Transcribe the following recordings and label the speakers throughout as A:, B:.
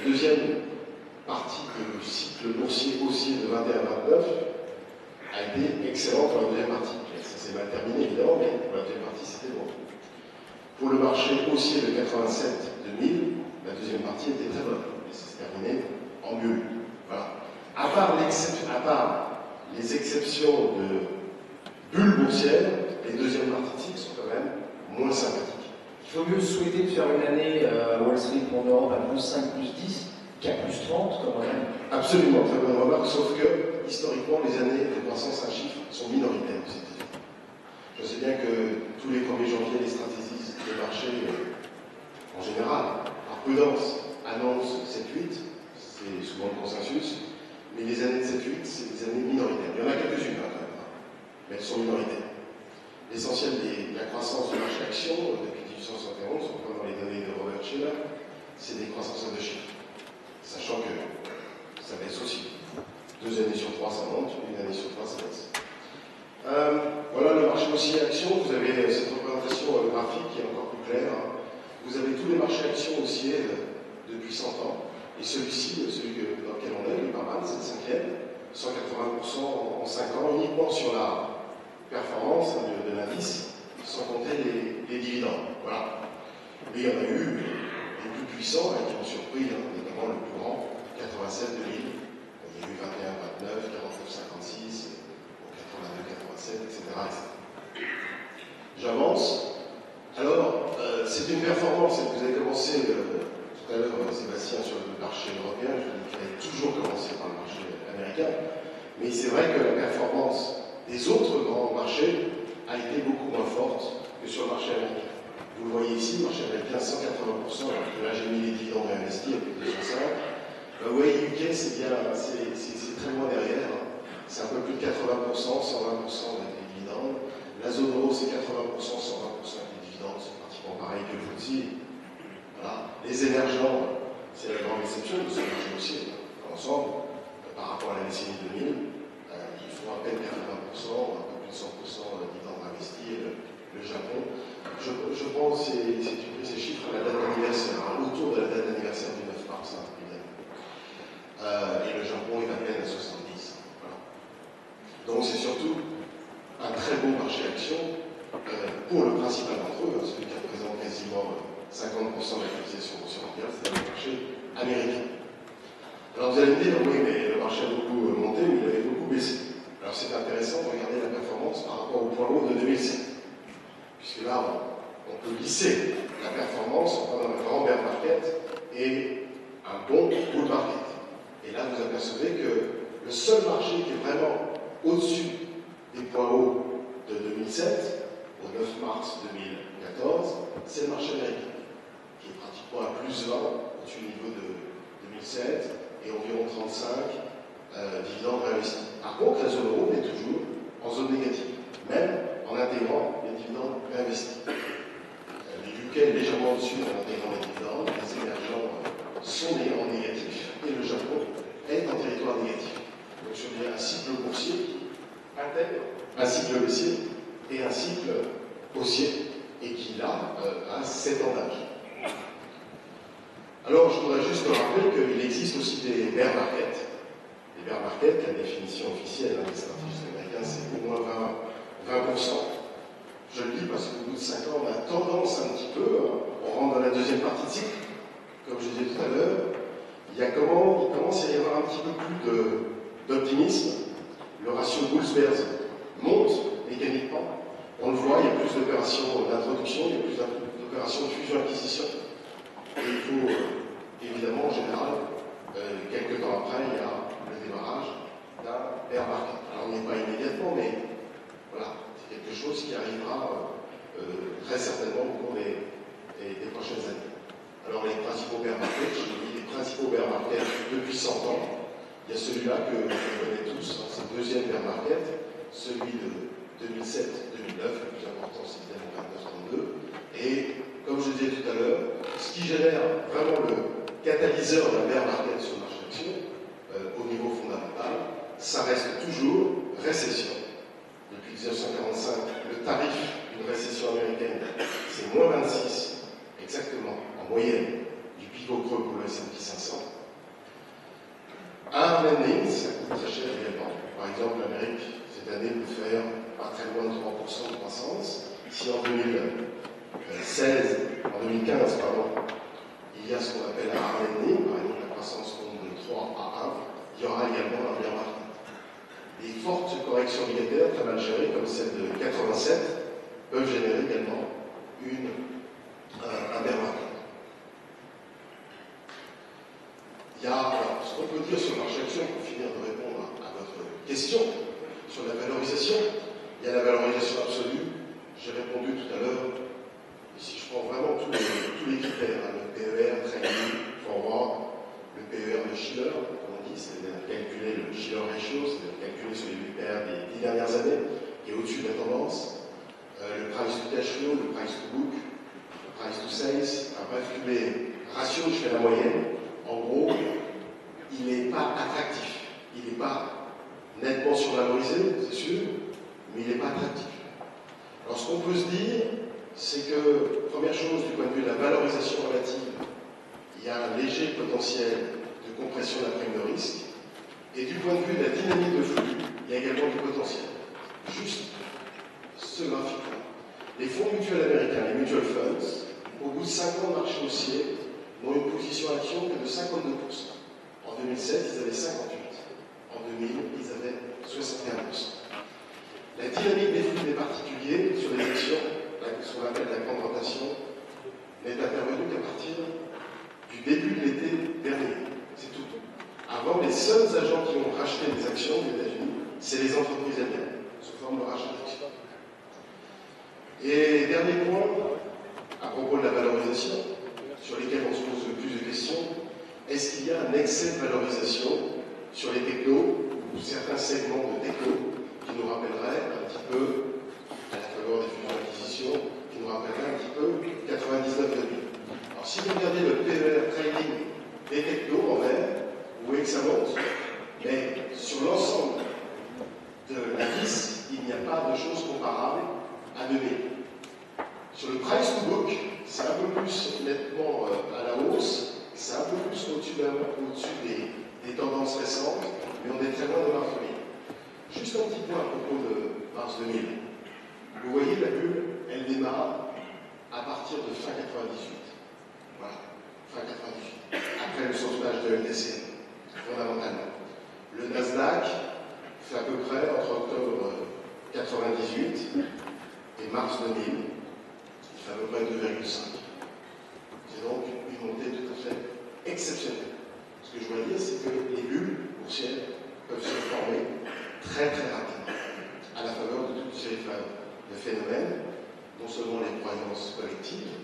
A: deuxième partie du cycle boursier haussier de 21-29 a été excellente pour la deuxième partie. Ça s'est mal terminé évidemment, mais pour la deuxième partie c'était bon. Pour le marché haussier de 87-2000, la deuxième partie était très bonne, et ça s'est terminé en mieux. Voilà. À part les exceptions de bulles boursières, les deuxièmes parties de cycle sont quand même moins sympathiques.
B: Il faut mieux souhaiter de faire une année à Wall Street pour Europe à +5, +10 qu'à +30 comme on aime.
A: Absolument, très bonne remarque, sauf que historiquement les années de croissance à chiffres sont minoritaires aux États-Unis. Je sais bien que tous les 1er janvier, les stratégistes de marché, en général, par prudence, annoncent 7-8, c'est souvent le consensus, mais les années de 7-8, c'est des années minoritaires. Il y en a quelques-unes quand même, mais elles sont minoritaires. L'essentiel de la croissance du marché action depuis 1871, on prend dans les données de Robert Shiller, c'est des croissances à deux chiffres. Sachant que ça baisse aussi. 2 années sur 3 ça monte, 1 année sur 3 ça baisse. Voilà le marché haussier action, vous avez cette représentation graphique qui est encore plus claire. Vous avez tous les marchés actions haussiers depuis 100 ans. Et celui-ci, celui dans lequel on est, le Barman, c'est le 5e, 180% en 5 ans, uniquement sur la performance de l'indice, sans compter les dividendes. Voilà. Mais il y en a eu les plus puissants qui ont surpris, notamment le plus grand, 87-2000. Il y a eu 21-29, 49-56, 82-87, etc. J'avance. Alors, c'est une performance, et vous avez commencé tout à l'heure, Sébastien, sur le marché européen, je vous dis qu'il fallait toujours commencer par le marché américain, mais c'est vrai que la performance des autres grands marchés a été beaucoup moins forte que sur le marché américain. Vous le voyez ici, le marché américain 180%, alors que là j'ai mis les dividendes réinvestis à plus de 205. Oui, UK c'est très loin derrière, c'est un peu plus de 80%, 120% des dividendes. La zone euro c'est 80%, 120% des dividendes, c'est pratiquement pareil que le FTSE. Voilà. Les émergents, c'est la grande exception de ce marché aussi, ensemble, par rapport à la décennie 2000, ils font à peine 80%, un peu plus de 100% de dividendes investis, le Japon. Je pense que c'est pris ces chiffres à la date d'anniversaire, autour de la date d'anniversaire du 9 mars, évidemment. Et le Japon est à peine à 70. Voilà. Donc c'est surtout un très bon marché action pour le principal d'entre eux, celui qui représente quasiment 50% de la capitalisation boursière mondiale, c'est le marché américain. Alors vous allez me dire, oui, mais le marché a beaucoup monté, mais il avait beaucoup baissé. Alors c'est intéressant de regarder la performance par rapport au point haut de 2007. Puisque là, on peut lisser la performance en prenant un grand bear market et un bon bull market. Et là, vous apercevez que le seul marché qui est vraiment au-dessus des points hauts de 2007, au 9 mars 2014, c'est le marché américain, qui est pratiquement à plus 20 au-dessus du niveau de 2007 et environ 35 dividendes réinvestis. Par contre, la zone euro est toujours en zone négative, même en intégrant les dividendes réinvestis. Les UK légèrement au-dessus en intégrant les dividendes, les émergents sont en négatif et le Japon est en territoire négatif. Donc je veux dire un cycle boursier qui intègre un cycle baissier et un cycle haussier et qui là a 7 ans d'âge. Alors je voudrais juste rappeler qu'il existe aussi des bear markets. Les bear markets, la définition officielle des stratégistes américains, c'est au moins 20%. Je le dis parce qu'au bout de 5 ans, on a tendance un petit peu, on rentre dans la deuxième partie de cycle, comme je disais tout à l'heure, il commence à y avoir un petit peu plus d'optimisme. Le ratio Bulls-Bears monte mécaniquement. On le voit, il y a plus d'opérations d'introduction, il y a plus d'opérations de fusion-acquisition. Et il faut, évidemment, en général, quelques temps après, il y a le démarrage d'un bear market. Alors, on n'est pas immédiatement, mais voilà, c'est quelque chose qui arrivera très certainement au cours des prochaines années. Alors, les principaux bear markets, je vous dis les principaux bear markets depuis 100 ans. Il y a celui-là que vous connaissez tous, c'est le deuxième bear market, celui de 2007-2009, le plus important c'est évidemment 29-32. Et comme je disais tout à l'heure, ce qui génère vraiment le catalyseur d'un bear market sur le marché action, au niveau fondamental, ça reste toujours récession. Depuis 1945, le tarif d'une récession américaine, c'est moins 26, exactement, en moyenne, du pivot creux pour le S&P 500. appelle un hardening, par exemple la croissance tombe de 3 à 1, il y aura également un bear market. Les fortes corrections obligataires, très mal gérées, comme celle de 87, peuvent générer également un bear market. Il y a, alors, ce qu'on peut dire sur le marché action, pour finir de répondre à votre question, sur la valorisation, il y a la valorisation absolue, j'ai répondu tout à l'heure, et si je prends vraiment tous les critères, hein, le PER, trading, forward, le PER de Shiller, comme on dit, c'est-à-dire calculer le Shiller ratio, c'est-à-dire calculer sur les PER des 10 dernières années, qui est au-dessus de la tendance, le price to cash flow, le price to book, le price to sales, bref, tous les ratios, je fais la moyenne, en gros, il n'est pas attractif, il n'est pas nettement survalorisé, c'est sûr, mais il n'est pas attractif. Alors ce qu'on peut se dire, c'est que, première chose, du point de vue de la valorisation relative, il y a un léger potentiel de compression de la prime de risque, et du point de vue de la dynamique de flux, il y a également du potentiel. Juste ce graphique-là. Les fonds mutuels américains, les mutual funds, au bout de 5 ans de marché haussier, n'ont une position action que de 52%. En 2007, ils avaient 58%. En 2000, ils avaient 61%. La dynamique des flux des particuliers sur les actions, ce qu'on appelle la grande rotation, n'est intervenue qu'à partir du début de l'été dernier. C'est tout. Avant, les seuls agents qui ont racheté des actions aux États-Unis, c'est les entreprises elles-mêmes, sous forme de rachat d'actions. Et dernier point, à propos de la valorisation, sur lesquels on se pose le plus de questions, est-ce qu'il y a un excès de valorisation sur les technos ou certains segments de techno qui nous rappelleraient un petit peu, à la faveur des fusions-acquisitions, qui nous rappelleraient un petit peu 99-2000. Alors si vous regardez le PER trading des technos en vert, vous voyez que ça monte, mais sur l'ensemble de l'indice, il n'y a pas de choses comparables à 2000. Sur le price to book, c'est un peu plus nettement à la hausse, c'est un peu plus au-dessus des tendances récentes, mais on est très loin de mars 2000. Juste un petit point à propos de mars 2000. Vous voyez, la bulle, elle démarre à partir de fin 98. Voilà, fin 98. Après le sauvetage de LTC, fondamentalement. Le Nasdaq fait à peu près entre octobre 98 et mars 2000. Il fait à peu près 2,5. C'est donc une montée tout à fait exceptionnelle. Ce que je voudrais dire, c'est que les bulles boursières peuvent se former très très rapidement, à la faveur de toute une série de phénomènes, non seulement les croyances collectives,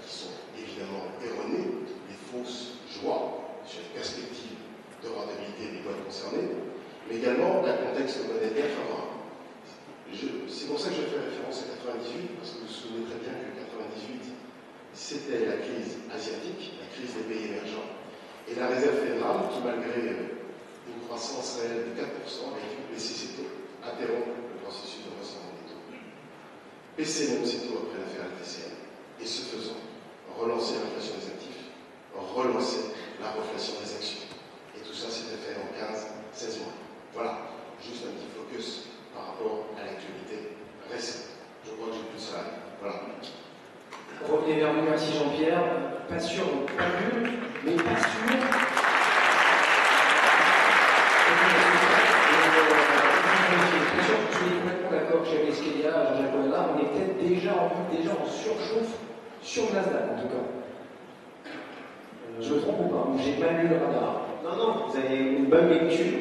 A: qui sont évidemment erronées, les fausses joies sur les perspectives de rentabilité des boîtes concernées, mais également un contexte monétaire favorable. C'est pour ça que je fais référence à 98, parce que vous vous souvenez très bien que 98, c'était la crise asiatique, la crise des pays émergents, et la réserve fédérale, qui malgré une croissance réelle de 4%, a dû baisser ses taux, interrompre le processus de resserrement des taux. Baisser même ses taux après l'affaire LTCM, et ce faisant, relancer l'inflation des actifs, relancer la reflation des actions. Et tout ça s'était fait en 15-16 mois. Voilà, juste un petit focus par rapport à l'actualité récente. Je crois que j'ai plus de ça. Voilà.
B: Revenez vers nous, merci Jean-Pierre. Pas sûr, pas vu, mais pas sûr. Je suis complètement d'accord que chez Eskelia, Jean-Jacques Olala, on est peut-être déjà en surchauffe sur le Nasdaq en tout cas. Je me trompe ou pas? J'ai pas lu le radar.
C: Non, vous avez une bonne lecture.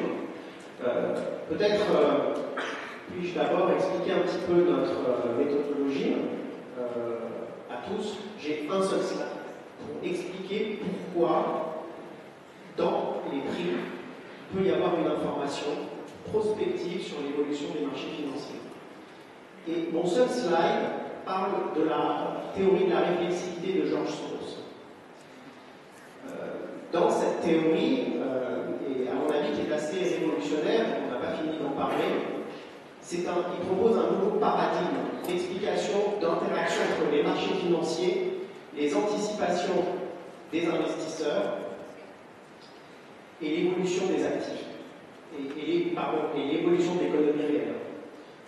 C: Peut-être puis-je d'abord expliquer un petit peu notre méthodologie à tous. J'ai un seul slide pour expliquer pourquoi dans les prix il peut y avoir une information prospective sur l'évolution des marchés financiers. Et mon seul slide parle de la théorie de la réflexivité de George Soros. Dans cette théorie, et à mon avis qui est assez révolutionnaire, on n'a pas fini d'en parler, il propose un nouveau paradigme d'explication d'interaction entre les marchés financiers, les anticipations des investisseurs et l'évolution des actifs, et l'évolution de l'économie réelle.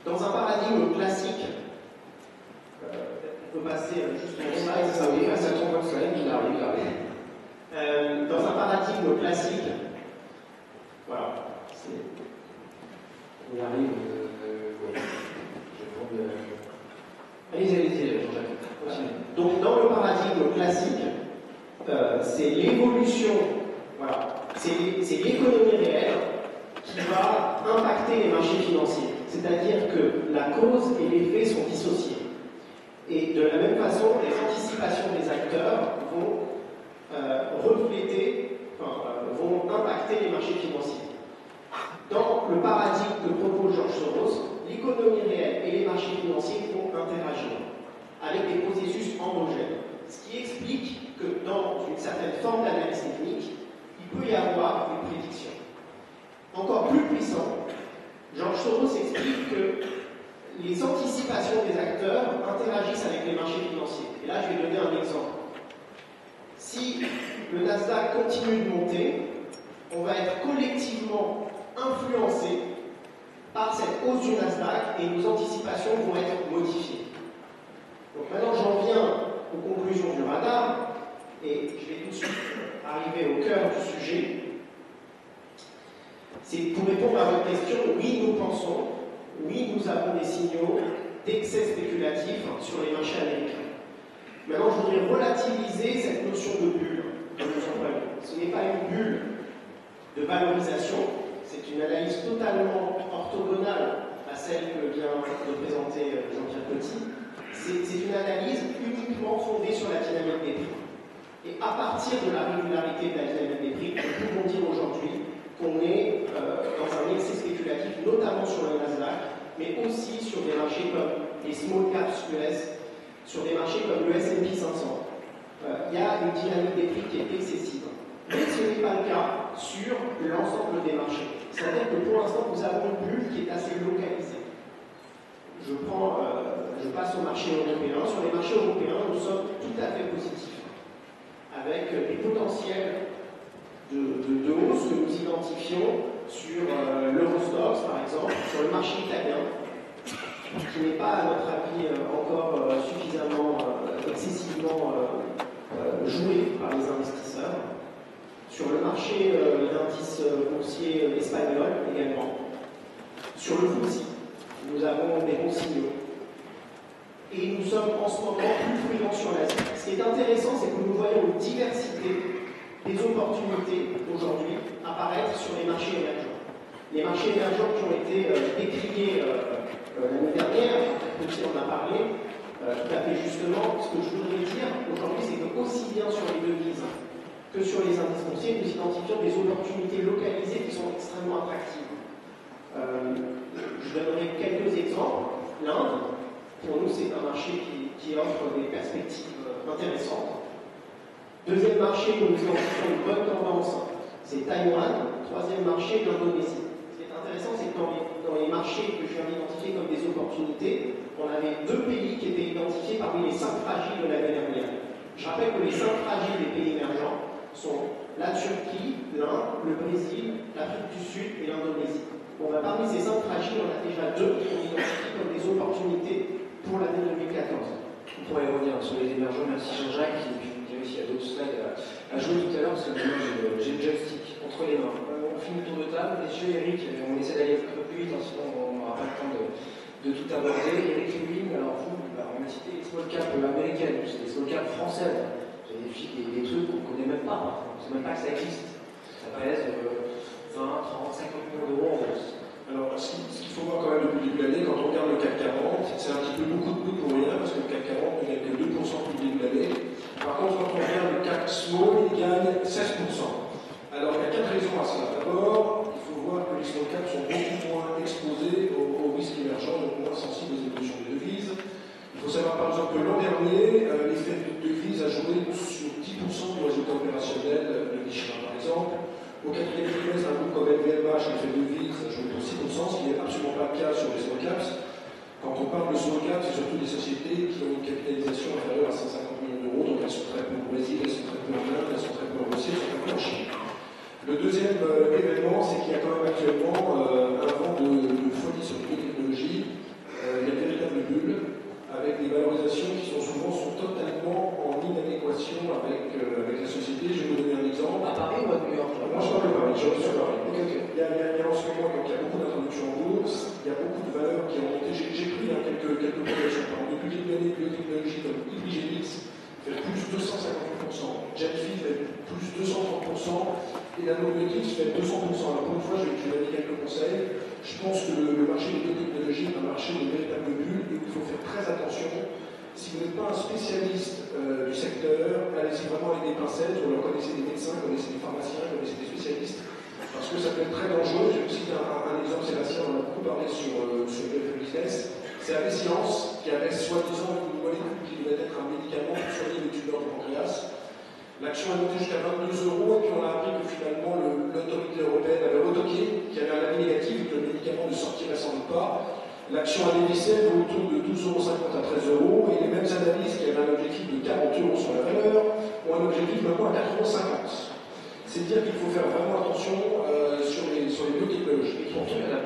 C: Dans un paradigme classique, on peut passer juste mon slide,
B: ça tombe comme ça, il arrive.
C: classique. Voilà.
B: On y arrive. Oui. Je vais prendre. Allez-y, Jean-Jacques. Continuez.
C: Donc, dans le paradigme classique, c'est l'évolution, voilà, c'est l'économie réelle qui va impacter les marchés financiers. C'est-à-dire que la cause et l'effet sont dissociés. Et de la même façon, les anticipations des acteurs vont vont impacter les marchés financiers. Dans le paradigme que propose George Soros, l'économie réelle et les marchés financiers vont interagir avec des processus endogènes. Ce qui explique que dans une certaine forme d'analyse technique, il peut y avoir une prédiction. Encore plus puissant, George Soros explique que les anticipations des acteurs interagissent avec les marchés financiers. Et là, je vais donner un exemple. Si le Nasdaq continue de monter, on va être collectivement influencé par cette hausse du Nasdaq et nos anticipations vont être modifiées. Donc maintenant, j'en viens aux conclusions du radar et je vais tout de suite arriver au cœur du sujet. C'est pour répondre à votre question, oui, nous pensons, oui, nous avons des signaux d'excès spéculatif sur les marchés américains. Maintenant, je voudrais relativiser cette notion de bulle. Ce n'est pas une bulle de valorisation, c'est une analyse totalement orthogonale à celle que vient de présenter Jean-Pierre Petit. C'est une analyse uniquement fondée sur la dynamique des prix. Et à partir de la régularité de la dynamique des prix, nous pouvons dire aujourd'hui qu'on est dans un excès spéculatif, notamment sur le Nasdaq, mais aussi sur des marchés comme les small caps US, sur des marchés comme le S&P 500. Il y a une dynamique des prix qui est excessive. Mais ce n'est pas le cas sur l'ensemble des marchés. C'est-à-dire que pour l'instant, nous avons une bulle qui est assez localisée. Je passe au marché européen. Sur les marchés européens, nous sommes tout à fait positifs, avec des potentiels de hausse que nous identifions sur l'Eurostoxx, par exemple, sur le marché italien, qui n'est pas, à notre avis, encore suffisamment, excessivement joué par les investisseurs, sur le marché d'indices boursiers espagnol également, sur le FTSE, nous avons des bons signaux. Et nous sommes en ce moment plus prudents sur l'Asie. Ce qui est intéressant, c'est que nous voyons une diversité des opportunités aujourd'hui apparaître sur les marchés émergents. Les marchés émergents qui ont été décriés l'année dernière, Petit en a parlé, tout à fait justement. Ce que je voudrais dire aujourd'hui, c'est que aussi bien sur les devises que sur les indices boursiers, nous identifions des opportunités localisées qui sont extrêmement attractives. Je donnerai quelques exemples. L'Inde, pour nous, c'est un marché qui offre des perspectives intéressantes. Deuxième marché où nous identifions une bonne tendance, c'est Taïwan. Troisième marché, l'Indonésie. Ce qui est intéressant, c'est que dans les marchés que je viens d'identifier comme des opportunités, on avait 2 pays qui étaient identifiés parmi les 5 fragiles de l'année dernière. Je rappelle que les 5 fragiles des pays émergents sont la Turquie, l'Inde, le Brésil, l'Afrique du Sud et l'Indonésie. Bon, parmi ces 5 fragiles, on a déjà 2 qui ont identifié comme des opportunités pour l'année 2014.
B: On pourrait revenir sur les émergents, merci Jean-Jacques, et puis vous direz s'il y a d'autres slides à jouer tout à l'heure, parce que maintenant j'ai le joystick entre les mains. On finit le tour de table, messieurs, Eric, on essaie d'aller un peu plus vite, sinon on n'aura pas le temps de tout aborder. Eric Lewin, alors vous, on a cité les small caps américaines, c'est des small caps françaises. J'ai des trucs qu'on ne connaît même pas, par contre. On ne sait même pas que ça existe. Ça pèse 20, 30, 50 millions d'euros en bourse.
D: Alors, ce qu'il faut voir quand même depuis le début de l'année, quand on regarde le CAC 40, c'est un petit peu beaucoup de bruit pour rien, parce que le CAC 40 ne gagne que 2% depuis le début de l'année. Par contre, quand on regarde le CAC Small, il gagne 16%. Alors, il y a 4 raisons à cela. D'abord, il faut voir que les small caps sont beaucoup moins exposés aux risques émergents, donc moins sensibles aux évolutions des devises. Il faut savoir, par exemple, que l'an dernier, l'effet de devise a joué sur 10% du résultat opérationnel de Michelin, par exemple. Au 4e trimestre, un groupe comme LVMH, l'effet de devise, a joué pour 6%, ce qui n'est absolument pas le cas sur les small caps. Quand on parle de small caps, c'est surtout des sociétés qui ont une capitalisation inférieure à 150 millions d'euros, donc elles sont très peu au Brésil, elles sont très peu en Inde, elles sont très peu en Russie, elles sont très peu en Chine. Le deuxième événement, c'est qu'il y a quand même actuellement un vent de folie sur toutes les technologies. Il y a une véritable bulle, avec des valorisations qui souvent sont totalement en inadéquation avec la société. Je vais vous donner un exemple.
B: À Paris ou à New York?
D: Moi, et Nanobiotix fait 200%. Alors pour une fois, je vais donner quelques conseils. Je pense que le marché des biotechnologies est un marché de véritable bulle et il faut faire très attention. Si vous n'êtes pas un spécialiste du secteur, allez-y vraiment avec des pincettes. Vous connaissez des médecins, connaissez des pharmaciens, connaissez des spécialistes. Parce que ça peut être très dangereux. Je vais aussi citer un exemple, Sébastien, on a beaucoup parlé sur BFM Business. C'est AB Science qui avait soi-disant une molécule qui devait être un médicament pour soigner le tumeur du pancréas. L'action est montée jusqu'à 22 € et puis on a appris que finalement l'autorité européenne avait retoqué, qu'il y avait un avis négatif et que le médicament ne sortirait sans doute pas. L'action a dévissé autour de 12,50 € à 13 € et les mêmes analyses qui avaient un objectif de 40 € sur la valeur ont un objectif maintenant à 4,50 €. C'est dire qu'il faut faire vraiment attention sur les biotechnologies.
B: Et pourtant, il y en a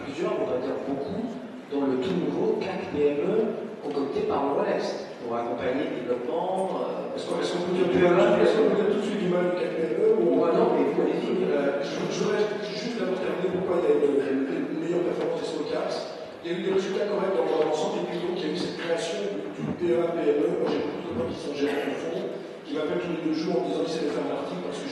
B: plusieurs, on va dire beaucoup, dans le tout nouveau CAC PME concocté par le West pour accompagner le développement.
D: Est-ce qu'on peut dire tout de suite du mal du CAC PME ou
B: non, mais vous allez-y.
D: Je voudrais juste d'abord terminer pourquoi il y a une meilleure performance des small caps. Il y a eu des résultats corrects dans l'ensemble des pays, il y a eu cette création du PEA PME. Moi j'ai beaucoup de copains qui sont gérants de fonds, qui m'appellent tous les 2 jours en me disant qu'ils essaient de faire un article parce que